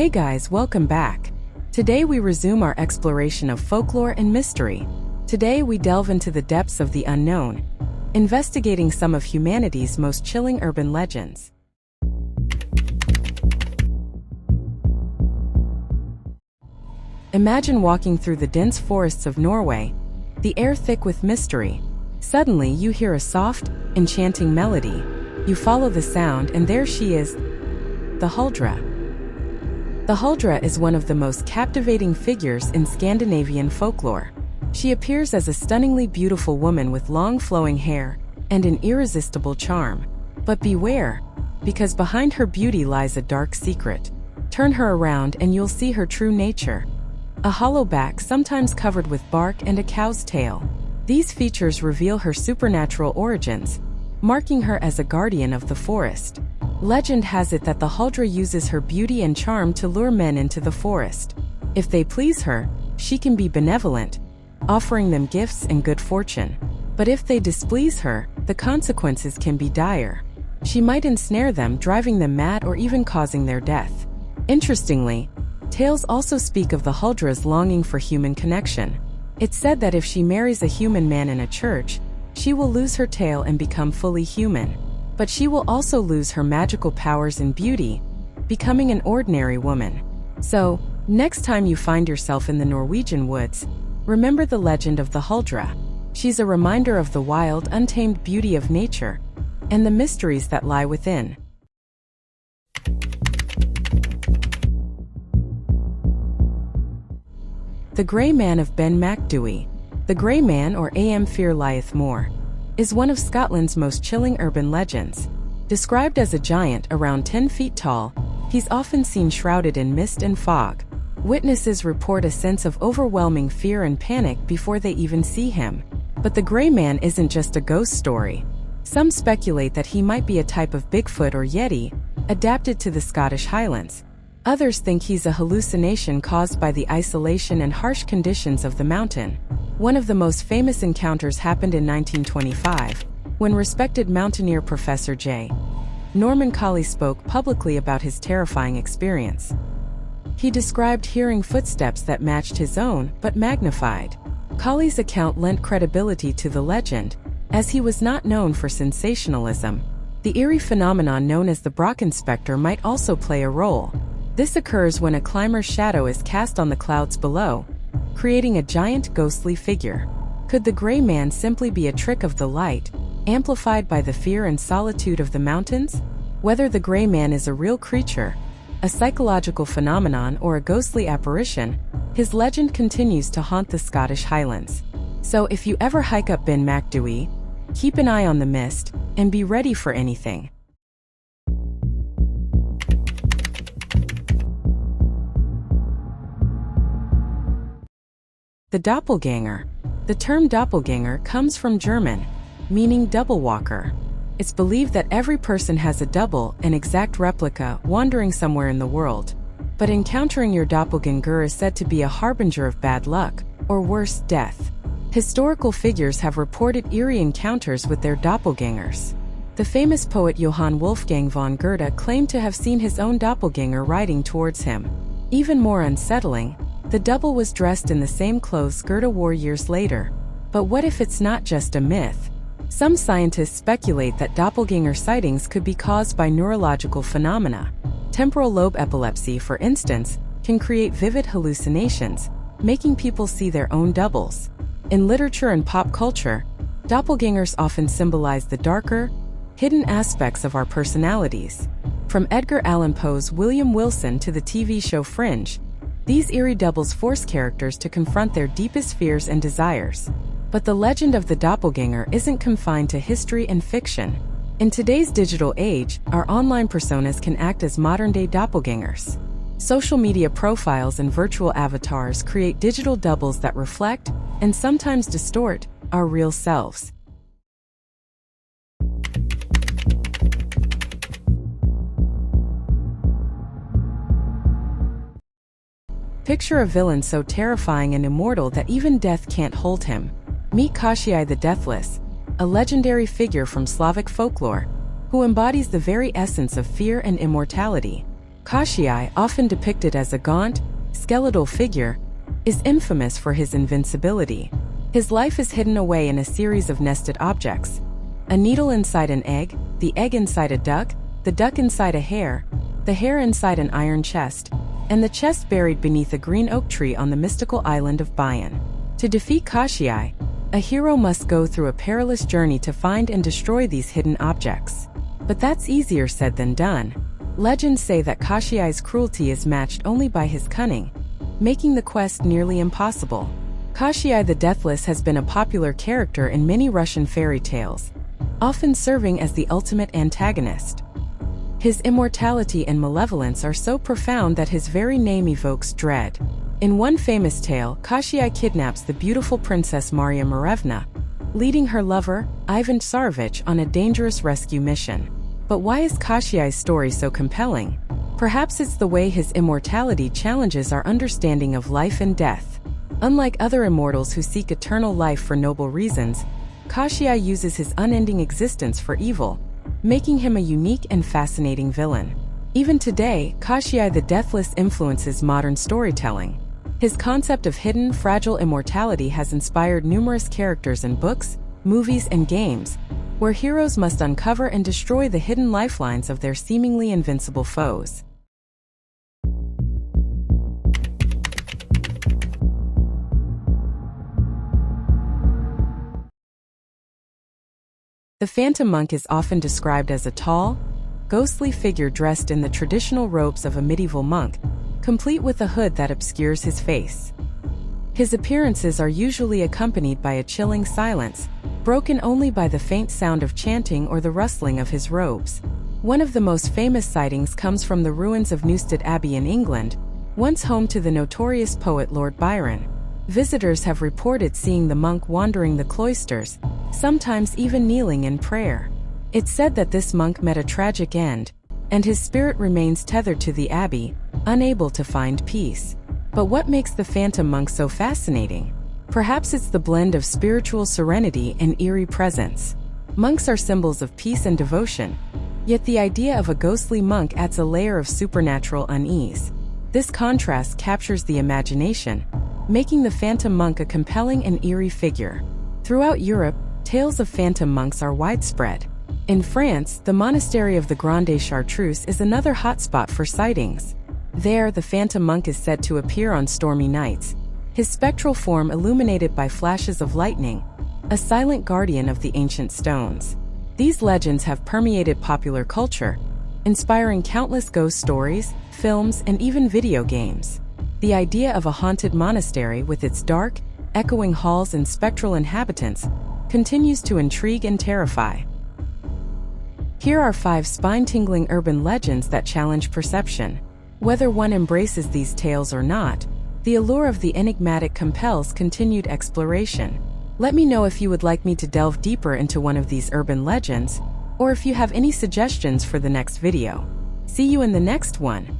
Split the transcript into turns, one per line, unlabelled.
Hey guys, welcome back. Today we resume our exploration of folklore and mystery. Today we delve into the depths of the unknown, investigating some of humanity's most chilling urban legends. Imagine walking through the dense forests of Norway, the air thick with mystery. Suddenly you hear a soft, enchanting melody. You follow the sound and there she is, the Huldra. The Huldra is one of the most captivating figures in Scandinavian folklore. She appears as a stunningly beautiful woman with long flowing hair and an irresistible charm. But beware, because behind her beauty lies a dark secret. Turn her around and you'll see her true nature. A hollow back sometimes covered with bark and a cow's tail. These features reveal her supernatural origins, marking her as a guardian of the forest. Legend has it that the Huldra uses her beauty and charm to lure men into the forest. If they please her, she can be benevolent, offering them gifts and good fortune. But if they displease her, the consequences can be dire. She might ensnare them, driving them mad or even causing their death. Interestingly, tales also speak of the Huldra's longing for human connection. It's said that if she marries a human man in a church, she will lose her tail and become fully human. But she will also lose her magical powers and beauty, becoming an ordinary woman. So, next time you find yourself in the Norwegian woods, remember the legend of the Huldra. She's a reminder of the wild, untamed beauty of nature and the mysteries that lie within. The Grey Man of Ben Macdui. The Grey Man, or Am Fear Lieth More, is one of Scotland's most chilling urban legends. Described as a giant around 10 feet tall, he's often seen shrouded in mist and fog. Witnesses report a sense of overwhelming fear and panic before they even see him. But the Grey Man isn't just a ghost story. Some speculate that he might be a type of Bigfoot or Yeti, adapted to the Scottish Highlands. Others think he's a hallucination caused by the isolation and harsh conditions of the mountain. One of the most famous encounters happened in 1925, when respected mountaineer Professor J. Norman Colley spoke publicly about his terrifying experience. He described hearing footsteps that matched his own, but magnified. Colley's account lent credibility to the legend, as he was not known for sensationalism. The eerie phenomenon known as the Brocken Spectre might also play a role. This occurs when a climber's shadow is cast on the clouds below, creating a giant ghostly figure. Could the Grey Man simply be a trick of the light, amplified by the fear and solitude of the mountains? Whether the Grey Man is a real creature, a psychological phenomenon, or a ghostly apparition, his legend continues to haunt the Scottish Highlands. So if you ever hike up Ben Macdui, keep an eye on the mist, and be ready for anything. The Doppelgänger. The term Doppelgänger comes from German, meaning double walker. It's believed that every person has a double, an exact replica, wandering somewhere in the world. But encountering your doppelganger is said to be a harbinger of bad luck, or worse, death. Historical figures have reported eerie encounters with their doppelgängers. The famous poet Johann Wolfgang von Goethe claimed to have seen his own doppelgänger riding towards him. Even more unsettling, the double was dressed in the same clothes Goethe wore years later. But what if it's not just a myth? Some scientists speculate that doppelganger sightings could be caused by neurological phenomena. Temporal lobe epilepsy, for instance, can create vivid hallucinations, making people see their own doubles. In literature and pop culture, doppelgangers often symbolize the darker, hidden aspects of our personalities. From Edgar Allan Poe's William Wilson to the TV show Fringe, these eerie doubles force characters to confront their deepest fears and desires. But the legend of the doppelganger isn't confined to history and fiction. In today's digital age, our online personas can act as modern-day doppelgangers. Social media profiles and virtual avatars create digital doubles that reflect, and sometimes distort, our real selves. Picture a villain so terrifying and immortal that even death can't hold him. Meet Koschei the Deathless, a legendary figure from Slavic folklore, who embodies the very essence of fear and immortality. Koschei, often depicted as a gaunt, skeletal figure, is infamous for his invincibility. His life is hidden away in a series of nested objects: a needle inside an egg, the egg inside a duck, the duck inside a hare, the hare inside an iron chest, and the chest buried beneath a green oak tree on the mystical island of Bayan. To defeat Koschei, a hero must go through a perilous journey to find and destroy these hidden objects. But that's easier said than done. Legends say that Koschei's cruelty is matched only by his cunning, making the quest nearly impossible. Koschei the Deathless has been a popular character in many Russian fairy tales, often serving as the ultimate antagonist. His immortality and malevolence are so profound that his very name evokes dread. In one famous tale, Koschei kidnaps the beautiful princess Maria Marevna, leading her lover, Ivan Tsarevich, on a dangerous rescue mission. But why is Koschei's story so compelling? Perhaps it's the way his immortality challenges our understanding of life and death. Unlike other immortals who seek eternal life for noble reasons, Koschei uses his unending existence for evil, making him a unique and fascinating villain. Even today, Koschei the Deathless influences modern storytelling. His concept of hidden, fragile immortality has inspired numerous characters in books, movies, and games, where heroes must uncover and destroy the hidden lifelines of their seemingly invincible foes. The Phantom Monk is often described as a tall, ghostly figure dressed in the traditional robes of a medieval monk, complete with a hood that obscures his face. His appearances are usually accompanied by a chilling silence, broken only by the faint sound of chanting or the rustling of his robes. One of the most famous sightings comes from the ruins of Newstead Abbey in England, once home to the notorious poet Lord Byron. Visitors have reported seeing the monk wandering the cloisters, sometimes even kneeling in prayer. It's said that this monk met a tragic end, and his spirit remains tethered to the abbey, unable to find peace. But what makes the Phantom Monk so fascinating? Perhaps it's the blend of spiritual serenity and eerie presence. Monks are symbols of peace and devotion, yet the idea of a ghostly monk adds a layer of supernatural unease. This contrast captures the imagination, making the Phantom Monk a compelling and eerie figure. Throughout Europe, tales of phantom monks are widespread. In France, the monastery of the Grande Chartreuse is another hotspot for sightings. There, the Phantom Monk is said to appear on stormy nights, his spectral form illuminated by flashes of lightning, a silent guardian of the ancient stones. These legends have permeated popular culture, inspiring countless ghost stories, films, and even video games. The idea of a haunted monastery with its dark, echoing halls and spectral inhabitants continues to intrigue and terrify. Here are 5 spine-tingling urban legends that challenge perception. Whether one embraces these tales or not, the allure of the enigmatic compels continued exploration. Let me know if you would like me to delve deeper into one of these urban legends, or if you have any suggestions for the next video. See you in the next one.